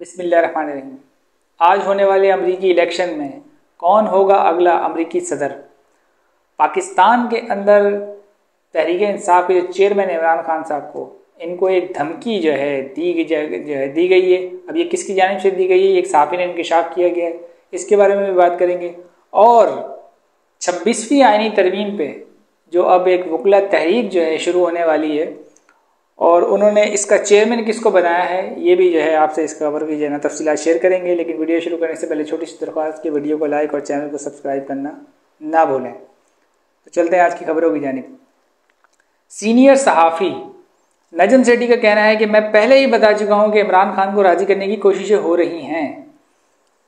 बिस्मिल्लाहिर्रहमानिर्रहीम। आज होने वाले अमरीकी इलेक्शन में कौन होगा अगला अमरीकी सदर? पाकिस्तान के अंदर तहरीक इंसाफ के जो चेयरमैन इमरान खान साहब को इनको एक धमकी दी गई है। अब ये किसकी जानिब से दी गई है, एक सहाफ़ी ने इंकशाफ किया गया है, इसके बारे में भी बात करेंगे। और 26वीं आईनी तरमीम पे जो अब एक वकला तहरीक शुरू होने वाली है और उन्होंने इसका चेयरमैन किसको बनाया है, ये भी आपसे इस खबर की तफसीलात शेयर करेंगे। लेकिन वीडियो शुरू करने से पहले छोटी सी दरख्वास्त कि वीडियो को लाइक और चैनल को सब्सक्राइब करना ना भूलें। तो चलते हैं आज की खबरों की जानिब। सीनियर सहाफ़ी नजम सेठी का कहना है कि मैं पहले ही बता चुका हूँ कि इमरान खान को राज़ी करने की कोशिशें हो रही हैं।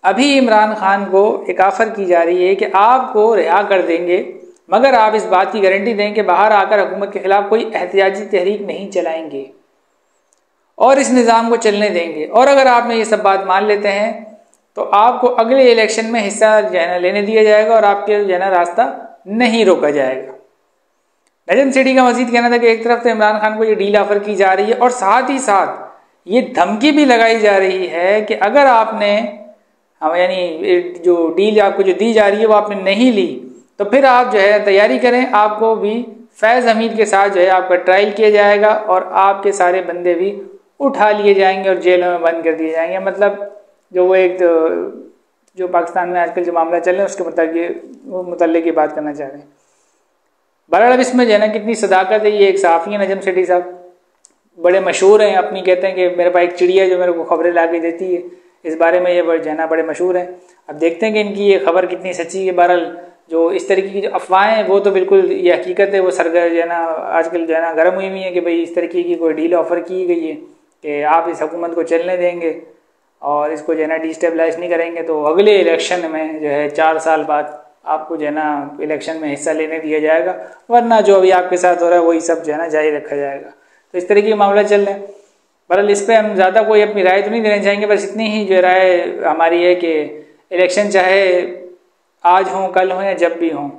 अभी इमरान खान को एक ऑफ़र की जा रही है कि आपको रिहा कर देंगे मगर आप इस बात की गारंटी दें कि बाहर आकर हुकूमत के खिलाफ कोई एहतियाजी तहरीक नहीं चलाएंगे और इस निज़ाम को चलने देंगे। और अगर आप में ये सब बात मान लेते हैं तो आपको अगले इलेक्शन में हिस्सा लेने दिया जाएगा और आपके रास्ता नहीं रोका जाएगा। नजम सेठी का मजीद कहना था कि एक तरफ तो इमरान खान को ये डील ऑफर की जा रही है और साथ ही साथ ये धमकी भी लगाई जा रही है कि अगर आपने जो डील आपको जो दी जा रही है वो आपने नहीं ली तो फिर आप तैयारी करें, आपको भी फैज़ हमीद के साथ आपका ट्रायल किया जाएगा और आपके सारे बंदे भी उठा लिए जाएंगे और जेलों में बंद कर दिए जाएंगे। मतलब जो पाकिस्तान में आजकल जो मामला चल रहा है उसके मुतल्लिक़ की बात करना चाह रहे हैं। बहरहाल अब इसमें कितनी सदाकत है। ये एक सहाफ़ी है नजम सेठी साहब, बड़े मशहूर हैं, अपनी कहते हैं कि मेरे पास एक चिड़िया जो मेरे को खबरें ला के देती है, इस बारे में ये बड़े मशहूर हैं। अब देखते हैं कि इनकी ये खबर कितनी सच्ची है। बहरहाल जो इस तरीके की जो अफवाहें हैं वो तो बिल्कुल ये हकीकत है, वो आजकल गर्म हुई है कि भाई इस तरीके की कोई डील ऑफ़र की गई है कि आप इस हुकूमत को चलने देंगे और इसको डिस्टेबलाइज नहीं करेंगे तो अगले इलेक्शन में 4 साल बाद आपको इलेक्शन में हिस्सा लेने दिया जाएगा, वरना जो अभी आपके साथ हो रहा है वही सब जारी रखा जाएगा। तो इस तरीके के मामला चल रहे हैं। बहरहाल इस पर हम ज़्यादा कोई अपनी राय तो नहीं देना चाहेंगे, बस इतनी ही राय हमारी है कि इलेक्शन चाहे आज हों कल हों या जब भी हों,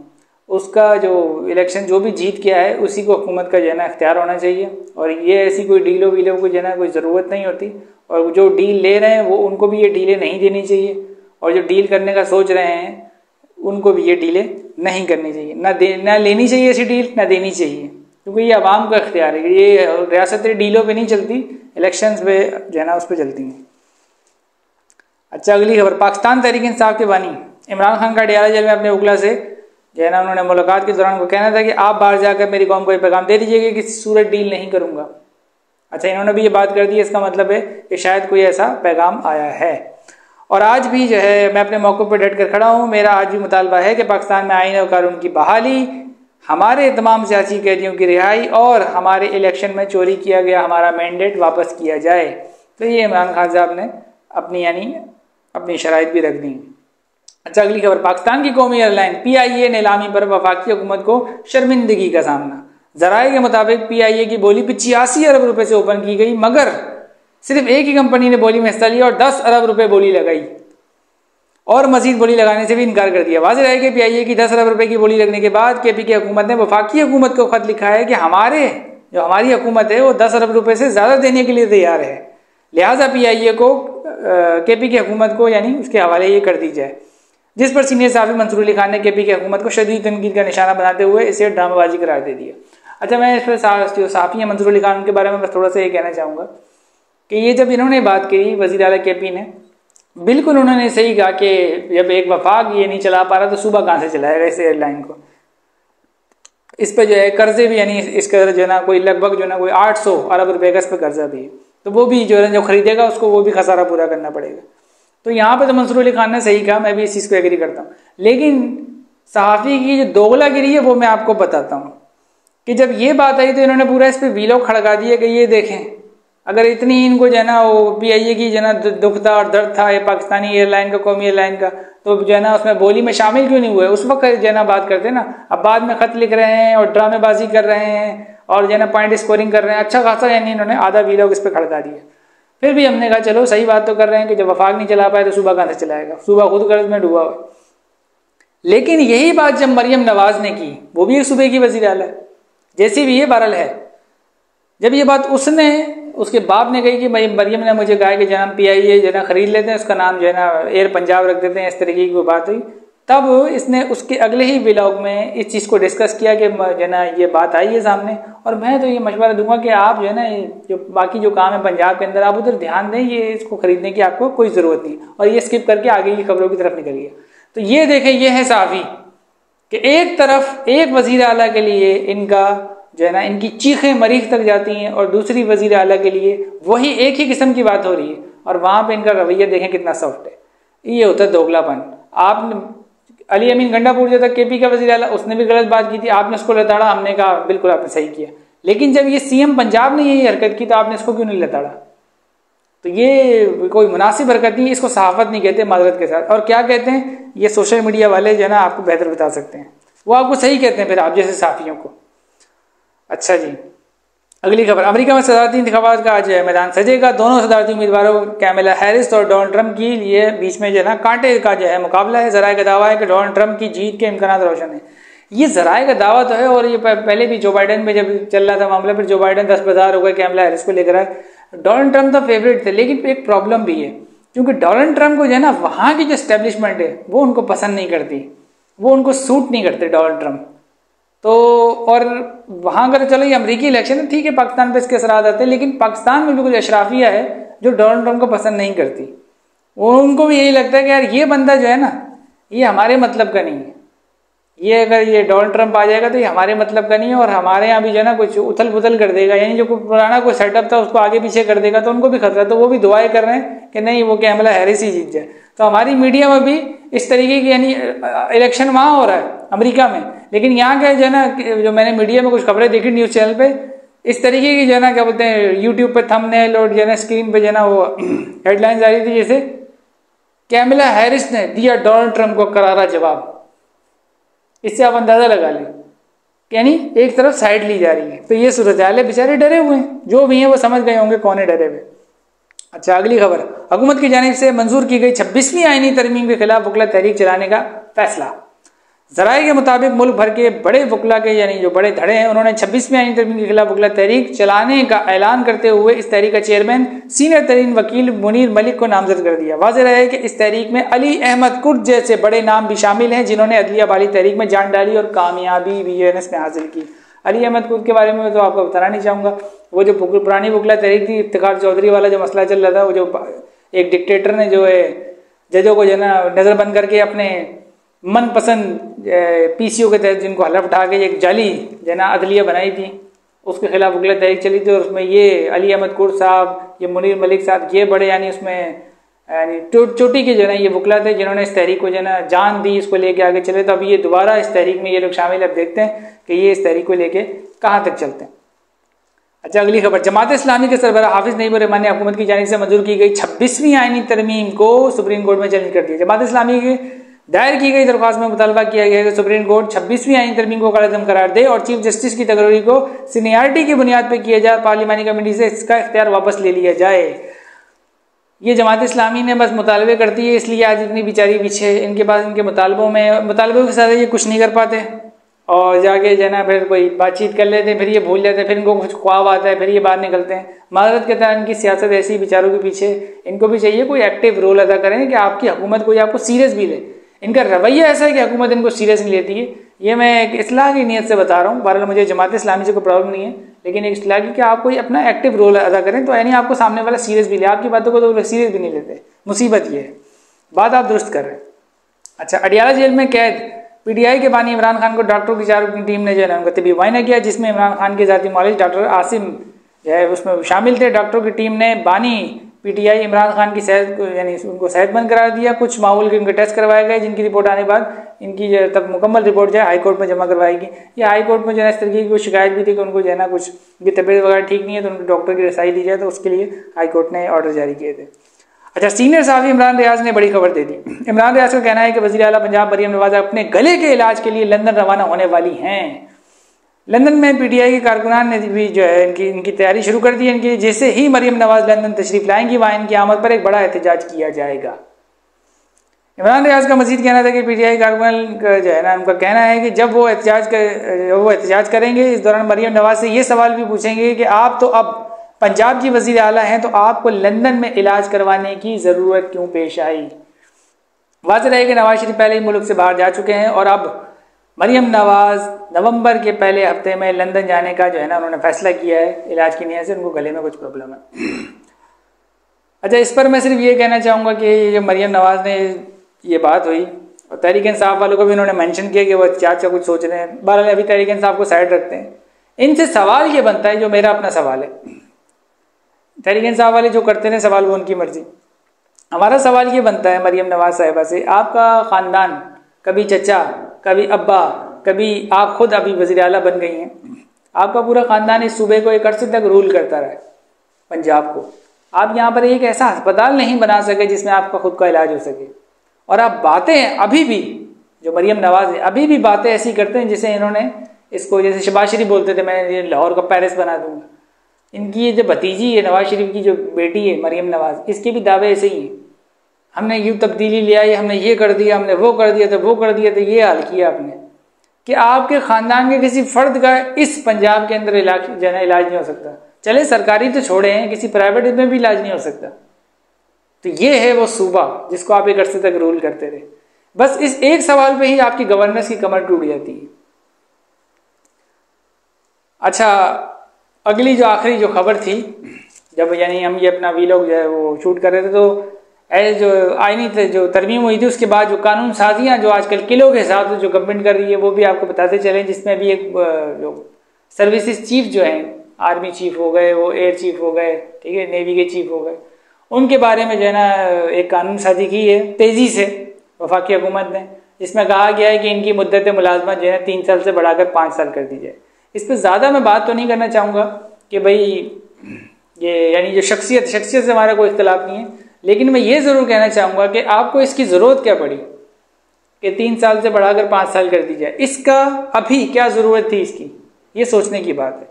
उसका जो इलेक्शन जो भी जीत के आए उसी को हुकूमत का इख्तियार होना चाहिए और ये ऐसी कोई डीलों वीलों को कोई ज़रूरत नहीं होती। और जो डील ले रहे हैं वो उनको भी ये डीलें नहीं देनी चाहिए और जो डील करने का सोच रहे हैं उनको भी ये डीलें नहीं करनी चाहिए, ना लेनी चाहिए ऐसी डील, ना देनी चाहिए, क्योंकि ये आवाम का इख्तियार है। ये रियासतें डीलों पे नहीं चलती, इलेक्शंस पे उस पर चलती हैं। अच्छा, अगली खबर। पाकिस्तान तहरीक इंसाफ के बानी इमरान खान का अडयाला जेल में अपने वकला से उन्होंने मुलाकात के दौरान को कहना था कि आप बाहर जाकर मेरी कौम को ये पैगाम दे दीजिएगा कि किसी सूरत डील नहीं करूँगा। अच्छा, इन्होंने भी ये बात कर दी, इसका मतलब है कि शायद कोई ऐसा पैगाम आया है। और आज भी मैं अपने मौक़े पर डट कर खड़ा हूँ। मेरा आज भी मुतालबा है कि पाकिस्तान में आईन और कानून की बहाली, हमारे तमाम सियासी कैदियों की रिहाई और हमारे इलेक्शन में चोरी किया गया हमारा मैंडेट वापस किया जाए। तो ये इमरान खान साहब ने अपनी शराइत भी रख दी। अच्छा, अगली खबर। पाकिस्तान की कौमी एयरलाइन PIA नीलामी पर वफाकी हुकूमत को शर्मिंदगी का सामना। ज़राए के मुताबिक PIA की बोली 85 अरब रुपए से ओपन की गई मगर सिर्फ एक ही कंपनी ने बोली में हिस्सा लिया और 10 अरब रुपए बोली लगाई और मजीद बोली लगाने से भी इनकार कर दिया। वाज़ेह है कि PIA की 10 अरब रुपए की बोली लगने के बाद KP की हुकूमत ने वफाकी हुकूमत को खत लिखा है कि हमारी हुकूमत है वो 10 अरब रुपए से ज़्यादा देने के लिए तैयार है, लिहाजा PIA को KP की हुकूमत को उसके हवाले ये कर दी जाए। जिस पर सीनियर सहाफ़ी मंसूर अली खान ने KP की हुकूमत को शदीद तनकीद का निशाना बनाते हुए इसे ड्रामेबाजी करार दे दिया। अच्छा, मैं इस पर जो सहाफ़ी हैं मंसूर अली खान के बारे में बस थोड़ा सा ये कहना चाहूँगा कि ये जब इन्होंने बात की वज़ीर आला KP ने, बिल्कुल उन्होंने सही कहा कि जब एक वफाक ये नहीं चला पा रहा तो सूबा कहाँ से चलाएगा इस एयरलाइन को। इस पर कर्जे भी इसका कोई लगभग कोई 800 अरब रुपए का इस पर कर्जा भी है, तो वो भी जो खरीदेगा उसको वो भी खसारा पूरा करना पड़ेगा। तो यहाँ पे तो मंसूर अली खान ने सही कहा, मैं भी इस चीज़ को एग्री करता हूँ। लेकिन सहाफ़ी की जो दोगलागिरी है वो मैं आपको बताता हूँ कि जब ये बात आई तो इन्होंने पूरा इस पर वीलॉग खड़का दिया कि ये देखें, अगर इतनी इनको वो PIA की दुख था और दर्द था ये पाकिस्तानी एयरलाइन का, कौमी एयरलाइन का, तो उसमें बोली में शामिल क्यों नहीं हुए? उस वक्त बात करते ना। अब बाद में ख़त लिख रहे हैं और ड्रामेबाजी कर रहे हैं और पॉइंट स्कोरिंग कर रहे हैं। अच्छा खासा इन्होंने आधा वीलॉग इस पर खड़का दिया। फिर भी हमने कहा चलो सही बात तो कर रहे हैं कि जब वफाक नहीं चला पाए तो सूबा कहाँ से चलाएगा, सूबा खुद कर्ज में डूबा हुआ। लेकिन यही बात जब मरियम नवाज ने की, वो भी एक सूबे की वज़ीर आला है, जैसी भी ये बहरहाल है, जब ये बात उसके बाप ने कही कि भाई मरियम ने मुझे कहा कि जनाब PIA जो है ना खरीद लेते हैं, उसका नाम जो है ना एयर पंजाब रख देते हैं, इस तरीके की कोई बात हुई, तब इसने उसके अगले ही व्लॉग में इस चीज़ को डिस्कस किया कि जो है ना ये बात आई है सामने। और मैं तो ये मशवरा दूंगा कि आप जो है ना जो बाकी जो काम है पंजाब के अंदर आप उधर ध्यान दें, ये इसको खरीदने की आपको कोई ज़रूरत नहीं, और ये स्किप करके आगे की खबरों की तरफ निकलिए। तो ये देखें, ये है सहाफ़ी कि एक तरफ एक वज़ीर आला के लिए इनका जो है ना इनकी चीखें मरीख तक जाती हैं, और दूसरी वज़ीर आला के लिए वही एक ही किस्म की बात हो रही है, और वहाँ पे इनका रवैया देखें कितना सॉफ्ट है। ये होता है दोगलापन। आपने अली अमीन गंडापुर जो था KP का वज़ीर आला, उसने भी गलत बात की थी, आपने उसको लताड़ा, हमने कहा बिल्कुल आपने सही किया। लेकिन जब ये CM पंजाब ने यही हरकत की तो आपने इसको क्यों नहीं लताड़ा? तो ये कोई मुनासिब हरकत नहीं, इसको सहाफ़त नहीं कहते माजरत के साथ। और क्या कहते हैं ये सोशल मीडिया वाले जो है ना आपको बेहतर बता सकते हैं, वो आपको सही कहते हैं फिर आप जैसे साफियों को। अच्छा जी, अगली खबर, अमेरिका में सदारती इंतखाबात का आज मैदान सजेगा। दोनों सदारती उम्मीदवारों कैमला हैरिस और डोनाल्ड ट्रंप की लिए बीच में जो है ना कांटे का जो है मुकाबला है। जराए का दावा है कि डोनाल्ड ट्रंप की जीत के इम्कान रोशन है। ये जराए का दावा तो है, और ये पहले भी जो बाइडन में जब चल रहा था मामला, फिर जो बाइडन 10 बाजार हो गए कैमला हैरिस को लेकर आए। डोनाल्ड ट्रंप तो फेवरेट थे, लेकिन एक प्रॉब्लम भी है, क्योंकि डोनाल्ड ट्रंप को जो है ना वहाँ की जो एस्टेब्लिशमेंट है वो उनको पसंद नहीं करती, वो उनको सूट नहीं करते डोनाल्ड ट्रंप। तो और वहाँ अगर चलो ये अमेरिकी इलेक्शन है, ठीक है, पाकिस्तान पे इसके असरात आते हैं, लेकिन पाकिस्तान में भी कुछ अशराफिया है जो डोनाल्ड ट्रंप को पसंद नहीं करती। वो उनको भी यही लगता है कि यार ये बंदा जो है ना ये हमारे मतलब का नहीं है, ये अगर ये डोनाल्ड ट्रंप आ जाएगा तो ये हमारे मतलब का नहीं है, और हमारे यहाँ भी जो है ना कुछ उथल पुथल कर देगा, यानी जो पुराना कोई सेटअप था उसको आगे पीछे कर देगा, तो उनको भी खतरा। तो वो भी दुआएं कर रहे हैं कि नहीं वो कैमला हैरिस ही जीत जाए। तो हमारी मीडिया में भी इस तरीके की, यानी इलेक्शन वहाँ हो रहा है अमेरिका में, लेकिन यहाँ का जो है ना जो मैंने मीडिया में कुछ खबरें देखी न्यूज़ चैनल पे, इस तरीके की जो है ना क्या बोलते हैं यूट्यूब पे थंबनेल और जो है ना स्क्रीन पे जो है ना वो हेडलाइंस आ रही थी, जैसे कैमला हैरिस ने दिया डोनाल्ड ट्रंप को करारा जवाब। इससे आप अंदाजा लगा लें, यानी एक तरफ साइड ली जा रही है। तो ये सूरत हाल है, बेचारे डरे हुए हैं, जो भी हैं वो समझ गए होंगे कौन है डरे हुए। अच्छा, अगली खबर, हुकूमत की जानिब से मंजूर की गई 26वीं आईनी तरमीम के खिलाफ वकला तहरीक चलाने का फैसला। जराये के मुताबिक मुल्क भर के बड़े वकला के यानी जो बड़े धड़े हैं उन्होंने 26वीं आईनी तरमीम के खिलाफ वकला तहरीक चलाने का ऐलान करते हुए इस तहरीक का चेयरमैन सीनियर तरीन वकील मुनीर मलिक को नामजद कर दिया। वाज़ेह रहे कि इस तहरीक में अली अहमद कुर्द जैसे बड़े नाम भी शामिल हैं जिन्होंने अदलिया वाली तहरीक में जान डाली और कामयाबी भी इसमें हासिल की। अली अहमद कुर्द के बारे में तो आपको बताना नहीं चाहूँगा, वो जो पुरानी वकला तहरीक थी, इफ्तिखार चौधरी वाला जो मसला चल रहा था, वो जो एक डिक्टेटर ने जो है जजों को जो है ना नज़रबंद करके अपने मनपसंद PCO के तहत जिनको हलफ उठा के एक जाली जो है ना अदलिया बनाई थी, उसके खिलाफ वकला तहरीक चली थी। और उसमें ये अली अहमद कुर्द साहब, ये मुनीर मलिक साहब, ये बड़े यानी उसमें यानी चोटी के जो है ना ये वकला थे जिन्होंने इस तहरीक को जो है ना जान दी, इसको लेके आगे चले। तो अभी ये दोबारा इस तहरीक में ये लोग शामिल, अब देखते हैं कि ये इस तहरीक को लेके कहाँ तक चलते हैं। अच्छा, अगली खबर, जमात इस्लामी के सरबराह हाफिज नईमुर रहमान ने हुकूमत की जानिब से मंजूर की गई 26वीं आईनी तरमीम को सुप्रीम कोर्ट में चैलेंज कर दिया। जमात इस्लामी के दायर की गई दरख्वास्त में मुतालबा किया गया कि सुप्रीम कोर्ट 26वीं आईनी तरमीम को कायम करार दे और चीफ जस्टिस की तकरीरी को सीनियरिटी की बुनियाद पर किया जाए, पार्लिमानी कमेटी से इसका इख्तियार वापस ले लिया जाए। ये जमात इस्लामी ने बस मुतालबे करती है, इसलिए आज इतनी बेचारी पीछे, इनके पास इनके मुतालबों के साथ ये कुछ नहीं कर पाते, और जाके जो है ना फिर कोई बातचीत कर लेते हैं, फिर ये भूल जाते हैं, फिर इनको कुछ ख्वाब आता है, फिर ये बाहर निकलते हैं। माजरत के तरह इनकी सियासत ऐसी बेचारों के पीछे, इनको भी चाहिए कोई एक्टिव रोल अदा करें कि आपकी हुकूमत कोई आपको सीरियस भी ले। इनका रवैया ऐसा है कि हुकूमत इनको सीरियस नहीं लेती है। ये मैं एक इस्लाह की नीयत से बता रहा हूँ, बहरहाल मुझे जमात इस्लामी से कोई प्रॉब्लम नहीं है, लेकिन एक इस्लाह की कि आप कोई अपना एक्टिव रोल अदा करें तो यानी आपको सामने वाला सीरियस भी ले, आपकी बातों को तो सीरियस भी नहीं लेते। मुसीबत ये है, बात आप दुरुस्त कर रहे हैं। अच्छा, अडियाला जेल में कैद PTI के बानी इमरान खान को डॉक्टरों की 4 की टीम ने जो है उनका तबी मुआयना किया, जिसमें इमरान खान के ज़ाती मौलिज डॉक्टर आसिम जो है उसमें शामिल थे। डॉक्टरों की टीम ने बानी PTI इमरान खान की सेहत को यानी उनको सेहतमंद करार दिया। कुछ मामूल के उनके टेस्ट करवाए गए, जिनकी रिपोर्ट आने बाद इनकी जो तक मुकम्मल रिपोर्ट जो है हाई कोर्ट में जमा करवाएगी। ये हाई कोर्ट में जो है इस तरीके की कोई शिकायत भी थी कि उनको जो है ना कुछ उनकी तबीयत वगैरह ठीक नहीं है, तो उनको डॉक्टर की रसाई दी जाए, तो उसके लिए हाई कोर्ट ने ऑर्डर जारी किए थे। अच्छा, सीनियर सहाफ़ी इमरान रियाज ने बड़ी खबर दे दी। इमरान रियाज का कहना है कि वज़ीर आला पंजाब मरियम नवाज अपने गले के इलाज के लिए लंदन रवाना होने वाली हैं। लंदन में PTI के कारकुनान ने भी जो है इनकी तैयारी शुरू कर दी है। इनकी जैसे ही मरियम नवाज लंदन तशरीफ लाएंगी वहाँ इनकी आमद पर एक बड़ा एहतजाज किया जाएगा। इमरान रियाज का मजीद कहना था कि पीटीआई कारकुन का जो है ना, उनका कहना है कि जब वो एहतजाज करेंगे, इस दौरान मरियम नवाज से ये सवाल भी पूछेंगे कि आप तो अब पंजाब की वजीर आला हैं, तो आपको लंदन में इलाज करवाने की ज़रूरत क्यों पेश आई। वाज़ेह है कि नवाज शरीफ पहले ही मुल्क से बाहर जा चुके हैं और अब मरियम नवाज नवंबर के पहले हफ्ते में लंदन जाने का जो है ना उन्होंने फैसला किया है इलाज की नीयत से, उनको गले में कुछ प्रॉब्लम है। अच्छा, इस पर मैं सिर्फ ये कहना चाहूँगा कि जो मरियम नवाज ने ये बात हुई और तहरीक इंसाफ वालों को भी उन्होंने मेंशन किया कि वो क्या क्या कुछ सोच रहे हैं। बहरहाल अभी तहरीक इंसाफ को साइड रखते हैं। इनसे सवाल ये बनता है, जो मेरा अपना सवाल है, तहरीक इंसाफ वाले जो करते हैं सवाल वो उनकी मर्जी, हमारा सवाल ये बनता है मरियम नवाज साहिबा से, आपका ख़ानदान कभी चचा, कभी अब्बा, कभी आप खुद अभी वज़ीर आला बन गई हैं, आपका पूरा ख़ानदान इस सूबे को एक अरसे तक रूल करता रहा है, पंजाब को। आप यहाँ पर एक ऐसा अस्पताल नहीं बना सके जिसमें आपका खुद का इलाज हो सके, और आप बातें अभी भी, जो मरियम नवाज है अभी भी बातें ऐसी करते हैं जैसे इन्होंने इसको, जैसे शहबाज शरीफ बोलते थे मैं ये लाहौर का पेरिस बना दूंगा। इनकी ये जो भतीजी है नवाज शरीफ की जो बेटी है मरियम नवाज, इसके भी दावे ऐसे ही हैं, हमने यूँ तब्दीली ले आई, हमने ये कर दिया, हमने वो कर दिया, तो वो कर दिया, तो ये हाल किया आपने कि आपके ख़ानदान के किसी फ़र्द का इस पंजाब के अंदर इलाज नहीं हो सकता। चले सरकारी तो छोड़े हैं, किसी प्राइवेट में भी इलाज नहीं हो सकता। तो ये है वो सूबा जिसको आप एक अरसे तक रूल करते रहे। बस इस एक सवाल पे ही आपकी गवर्नेंस की कमर टूट जाती है। अच्छा, अगली जो आखिरी जो खबर थी, जब यानी हम ये अपना वीलॉग जो है वो शूट कर रहे थे, तो जो आईनी जो तरमीम हुई थी उसके बाद जो कानून साजियाँ जो आजकल किलो के हिसाब से जो गवर्नमेंट कर रही है वो भी आपको बताते चलें, जिसमें भी एक जो सर्विसेज चीफ जो हैं, आर्मी चीफ हो गए, वो एयर चीफ हो गए, ठीक है, नेवी के चीफ हो गए, उनके बारे में जो है ना एक कानून साजी की है तेज़ी से वफाकी हुकूमत ने, जिसमें कहा गया है कि इनकी मुद्दत मुलाजमत जो है 3 साल से बढ़ाकर 5 साल कर दी जाए। इस पर ज़्यादा मैं बात तो नहीं करना चाहूँगा कि भाई ये यानी जो शख्सियत से हमारा कोई इख्तलाफ नहीं है, लेकिन मैं ये ज़रूर कहना चाहूँगा कि आपको इसकी ज़रूरत क्या पड़ी कि 3 साल से बढ़ाकर 5 साल कर दी जाए। इसका अभी क्या ज़रूरत थी इसकी, ये सोचने की बात है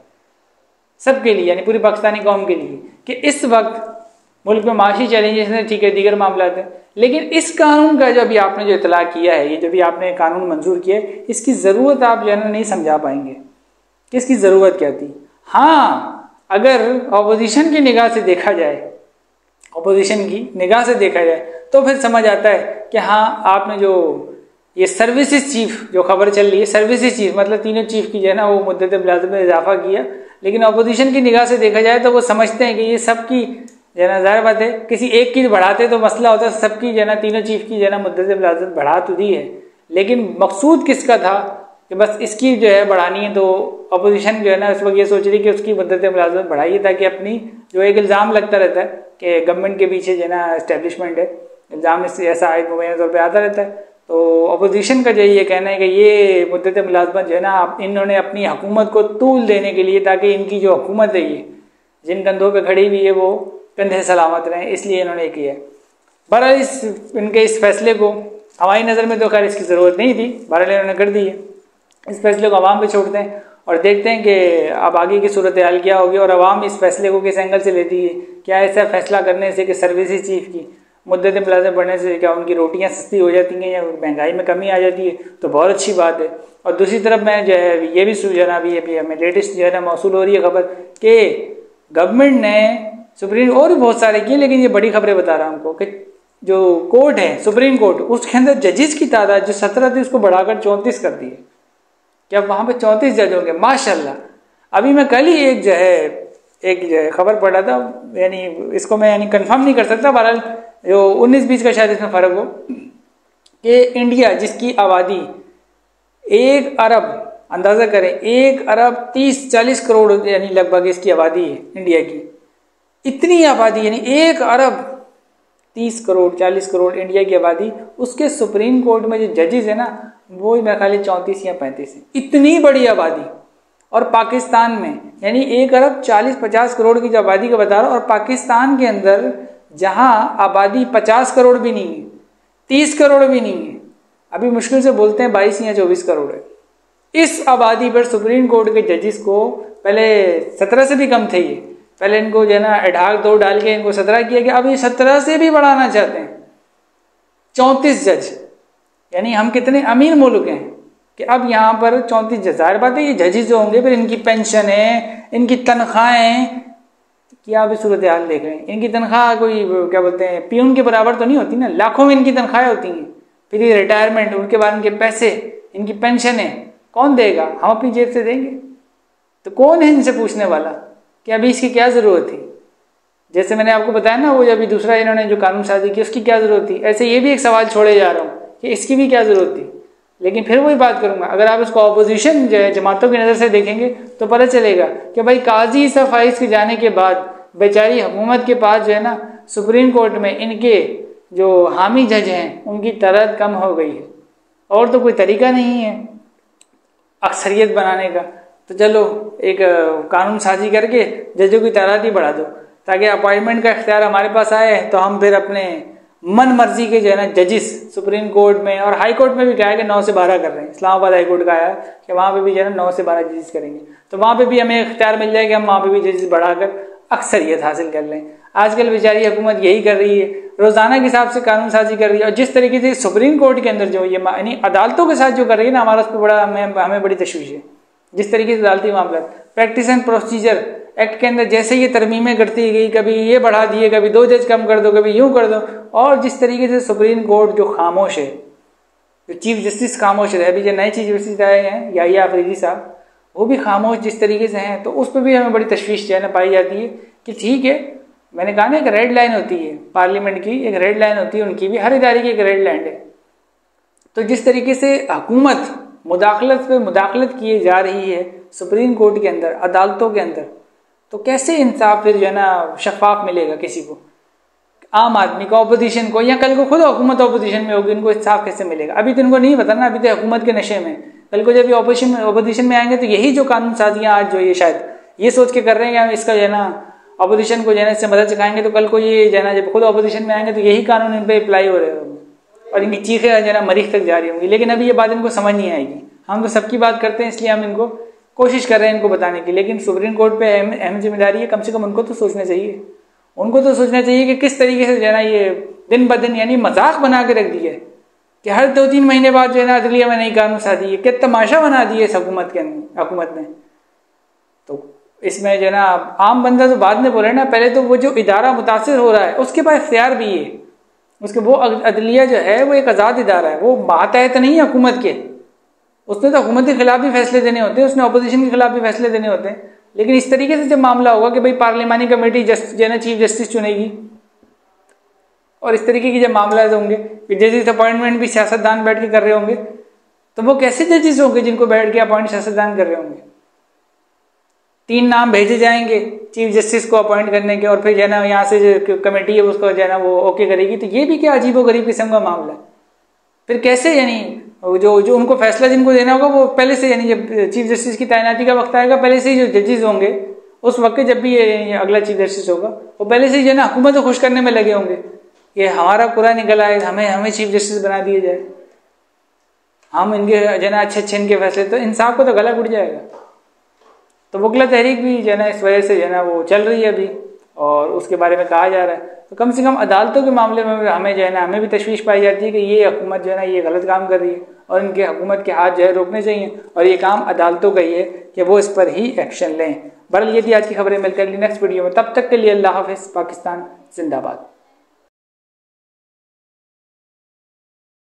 सबके लिए, यानी पूरी पाकिस्तानी कौम के लिए, कि इस वक्त मुल्क में माशी चैलेंजेस हैं, ठीक है, दीगर मामला हैं, लेकिन इस कानून का जो अभी आपने जो इतला किया है, ये जो भी आपने कानून मंजूर किया है, इसकी ज़रूरत आप जो है ना नहीं समझा पाएंगे कि इसकी ज़रूरत क्या थी। हाँ, अगर अपोजिशन की निगाह से देखा जाए, अपोजिशन की निगाह से देखा जाए तो फिर समझ आता है कि हाँ, आपने जो ये सर्विसेज चीफ जो खबर चल रही है, सर्विसेज चीफ मतलब तीनों चीफ की जो है ना वो मुद्दत मुलाज़मत में इजाफा किया, लेकिन अपोजिशन की निगाह से देखा जाए तो वो समझते हैं कि ये सबकी जो है ना, ज़ाहिर बात है किसी एक की बढ़ाते तो मसला होता है, सबकी जो है ना तीनों चीफ की जो है ना मुद्दत मुलाज़मत बढ़ा तो दी है, लेकिन मकसूद किसका था कि बस इसकी जो है बढ़ानी है। तो अपोजिशन जो है ना इस वक्त ये सोच रही कि उसकी मुद्दत मुलाज़मत बढ़ाइए, ताकि अपनी जो एक इल्ज़ाम लगता रहता है कि गवर्नमेंट के पीछे जो है ना इस्टेब्लिशमेंट है, इल्ज़ाम ऐसा आयद मुबैना तौर पर आता रहता है। तो अपोजिशन का जो ये कहना है कि ये मुद्दत मुलाज़मत जो है ना इन्होंने अपनी हुकूमत को तूल देने के लिए, ताकि इनकी जो हुकूमत है ये जिन कंधों पर खड़ी हुई है वो कंधे सलामत रहें, इसलिए इन्होंने किया है। बहरहाल इनके इस फैसले को हमारी नज़र में तो खैर इसकी ज़रूरत नहीं थी, बहरहाल इन्होंने कर दी है। इस फैसले को अवाम पे छोड़ते हैं और देखते हैं कि अब आगे की सूरत हाल क्या होगी और अवाम इस फैसले को किस एंगल से लेती है। क्या ऐसा फैसला करने से कि सर्विसेज चीफ की मुद्दत मुलाज़मत बढ़ने से क्या उनकी रोटियां सस्ती हो जाती हैं या महंगाई में कमी आ जाती है, तो बहुत अच्छी बात है। और दूसरी तरफ मैं जो है ये भी सूचना अभी हमें लेटेस्ट जो है ना मौसूल हो रही है खबर कि गवर्नमेंट ने सुप्रीम और भी बहुत सारे किए, लेकिन ये बड़ी खबरें बता रहा हूँ हमको कि जो कोर्ट है सुप्रीम कोर्ट, उसके अंदर जजेस की तादाद जो 17 थी उसको बढ़ाकर 34 कर दी है। क्या वहाँ पे 34 जज होंगे? माशाल्लाह। अभी मैं कल ही एक जो है खबर पढ़ा था, यानी इसको मैं यानी कंफर्म नहीं कर सकता, बहरहाल जो 19-20 का शायद इसमें फ़र्क हो, कि इंडिया जिसकी आबादी 1 अरब, अंदाज़ा करें 1 अरब 30-40 करोड़ यानी लगभग इसकी आबादी है इंडिया की, इतनी आबादी यानी 1 अरब 30 करोड़ 40 करोड़ इंडिया की आबादी, उसके सुप्रीम कोर्ट में जो जजेस है ना वो मेरे ख्याल 34 या 35 है, इतनी बड़ी आबादी। और पाकिस्तान में यानी 1 अरब 40-50 करोड़ की जो आबादी का बता रहा हूँ, और पाकिस्तान के अंदर जहाँ आबादी 50 करोड़ भी नहीं है, 30 करोड़ भी नहीं है, अभी मुश्किल से बोलते हैं 22 या 24 करोड़ है। इस आबादी पर सुप्रीम कोर्ट के जजेस को पहले 17 से भी कम थे, ये पहले इनको जो है ना एडहाक 2 डाल के इनको 17 किया गया, अब ये 17 से भी बढ़ाना चाहते हैं, 34 जज, यानी हम कितने अमीर मुल्क हैं कि अब यहाँ पर 34 जज। जाहिर बात है ये जजेस जो होंगे फिर इनकी पेंशन है, इनकी तनख्वाहें, क्या अभी सूरत हाल देख रहे हैं, इनकी तनख्वाह कोई क्या बोलते हैं पियून के बराबर तो नहीं होती ना, लाखों में इनकी तनख्वाहें होती हैं। फिर ये रिटायरमेंट, उनके बाद इनके पैसे, इनकी पेंशनें कौन देगा? हम अपनी जेब से देंगे। तो कौन है इनसे पूछने वाला कि अभी इसकी क्या ज़रूरत थी? जैसे मैंने आपको बताया ना वो अभी दूसरा इन्होंने जो कानून साजी की उसकी क्या ज़रूरत थी, ऐसे ये भी एक सवाल छोड़े जा रहा हूँ कि इसकी भी क्या ज़रूरत थी। लेकिन फिर वही बात करूँगा, अगर आप इसको अपोजिशन जो है जमातों की नज़र से देखेंगे तो पता चलेगा कि भाई काजी सफाइज के जाने के बाद बेचारी हुकूमत के पास जो है ना सुप्रीम कोर्ट में इनके जो हामी जज हैं उनकी तादाद कम हो गई है, और तो कोई तरीका नहीं है अक्सरियत बनाने का। तो चलो एक कानून साजी करके जजों की तादाद ही बढ़ा दो ताकि अपॉइंटमेंट का इख्तियार हमारे पास आए, तो हम फिर अपने मन मर्जी के जो है ना जजिस सुप्रीम कोर्ट में और हाई कोर्ट में भी क्या है कि 9 से 12 कर रहे हैं। इस्लामाबाद हाई कोर्ट का आया कि वहाँ पे भी जो है ना 9 से 12 जजिस करेंगे, तो वहाँ पे भी हमें इख्तियार मिल जाएगा, हम वहाँ पे भी जजिस बढ़ाकर अक्सरियत हासिल कर लें। आजकल बेचारी हुकूमत यही कर रही है, रोज़ाना के हिसाब से कानून साजी कर रही है। और जिस तरीके से सुप्रीम कोर्ट के अंदर जो ये यानी अदालतों के साथ जो कर रही है ना, हमारा उस पर बड़ा हमें बड़ी तशवीश है। जिस तरीके से अदालती मामला प्रैक्टिस एंड प्रोसीजर एक्ट के अंदर जैसे ये तरमीमें करती गई, कभी ये बढ़ा दिए, कभी 2 जज कम कर दो, कभी यूं कर दो, और जिस तरीके से सुप्रीम कोर्ट जो खामोश है, जो चीफ जस्टिस खामोश है, अभी जो नए चीफ जस्टिस आए हैं याहिया अफरीदी साहब, वो भी खामोश जिस तरीके से हैं, तो उस पर भी हमें बड़ी तशवीश जो है ना पाई जाती है कि ठीक है, मैंने कहा ना एक रेड लाइन होती है पार्लियामेंट की, एक रेड लाइन होती है, उनकी भी हर इदारे की एक रेड लाइन है। तो जिस तरीके से हुकूमत मुदाखलत पे मुदाखलत किए जा रही है सुप्रीम कोर्ट के अंदर, अदालतों के अंदर, तो कैसे इंसाफ फिर जो है ना शफाफ मिलेगा किसी को, आम आदमी को, ऑपोजिशन को, या कल को खुद हुकूमत ऑपोजिशन में होगी, इनको इंसाफ कैसे मिलेगा? अभी तो इनको नहीं पता ना, अभी तो हुकूमत के नशे में। कल को जब ये ऑपोजिशन में आएंगे तो यही जो कानून साजियाँ आज जो ये शायद ये सोच के कर रहे हैं कि हम इसका जो है ना ऑपोजिशन को जो है ना इससे मदद सिखाएंगे, तो कल को ये जो है ना जब खुद ऑपोजिशन में आएंगे तो यही कानून इन पर अप्लाई हो रहे होंगे और इनकी चीखें जो है ना मरीख तक जा रही होंगी। लेकिन अभी ये बात इनको समझ नहीं आएगी। हम तो सबकी बात करते हैं, इसलिए हम इनको कोशिश कर रहे हैं इनको बताने की, लेकिन सुप्रीम कोर्ट पे अहम जिम्मेदारी है, कम से कम उनको तो सोचना चाहिए। उनको तो सोचना चाहिए कि किस तरीके से जो है ना ये दिन ब दिन यानी मजाक बना के रख दिया है कि हर 2-3 महीने बाद जो है ना अदलिया में नई कानून साजी है, क्या तमाशा बना दिया इस हुकूमत ने। तो इसमें जो है ना आम बंदा तो बाद में बोले ना, पहले तो वो जो इदारा मुतासिर हो रहा है उसके पास इख्तियार भी है, उसके वो अदलिया जो है वो एक आज़ाद इदारा है, वो मातहत नहीं है हुकूमत के। उसने तो हुकूमत के खिलाफ भी फैसले देने होते हैं, उसने अपोजिशन के खिलाफ भी फैसले देने होते हैं। लेकिन इस तरीके से जब मामला होगा कि भाई पार्लियामानी कमेटी जो है ना चीफ जस्टिस चुनेगी, और इस तरीके की जब मामला होंगे कि जजेस अपॉइंटमेंट भी सियासतदान बैठ के कर रहे होंगे, तो वो कैसे जजेस होंगे जिनको बैठ के अपॉइंट सियासतदान कर रहे होंगे? 3 नाम भेजे जाएंगे चीफ जस्टिस को अपॉइंट करने के, और फिर जो है ना यहाँ से जो कमेटी है उसको जो है ना वो ओके करेगी। तो ये भी क्या अजीबोगरीब किस्म का मामला है। फिर कैसे यानी जो उनको फैसला जिनको देना होगा वो पहले से, यानी जब चीफ जस्टिस की तैनाती का वक्त आएगा पहले से ही जो जजेस होंगे उस वक्त जब भी ये अगला चीफ जस्टिस होगा वो पहले से ही जो है ना हुकूमत को खुश करने में लगे होंगे कि हमारा पूरा निकल आए, हमें चीफ जस्टिस बना दिया जाए, हम इनके जो है ना अच्छे इनके फैसले, तो इंसाफ को तो गला उठ जाएगा। तो वकला तहरीक भी जो है ना इस वजह से जो है ना वो चल रही है अभी, और उसके बारे में कहा जा रहा है। तो कम से कम अदालतों के मामले में हमें जो है ना हमें भी तशवीश पाई जाती है कि ये हुकूमत जो है ना ये गलत काम कर रही है, और इनके हुकूमत के हाथ जो है रोकने चाहिए, और ये काम अदालतों का ही है कि वो इस पर ही एक्शन लें। बहरहाल ये थी आज की खबरें, मिलकर नेक्स्ट वीडियो में, तब तक के लिए अल्लाह हाफ़िज़। पाकिस्तान जिंदाबाद।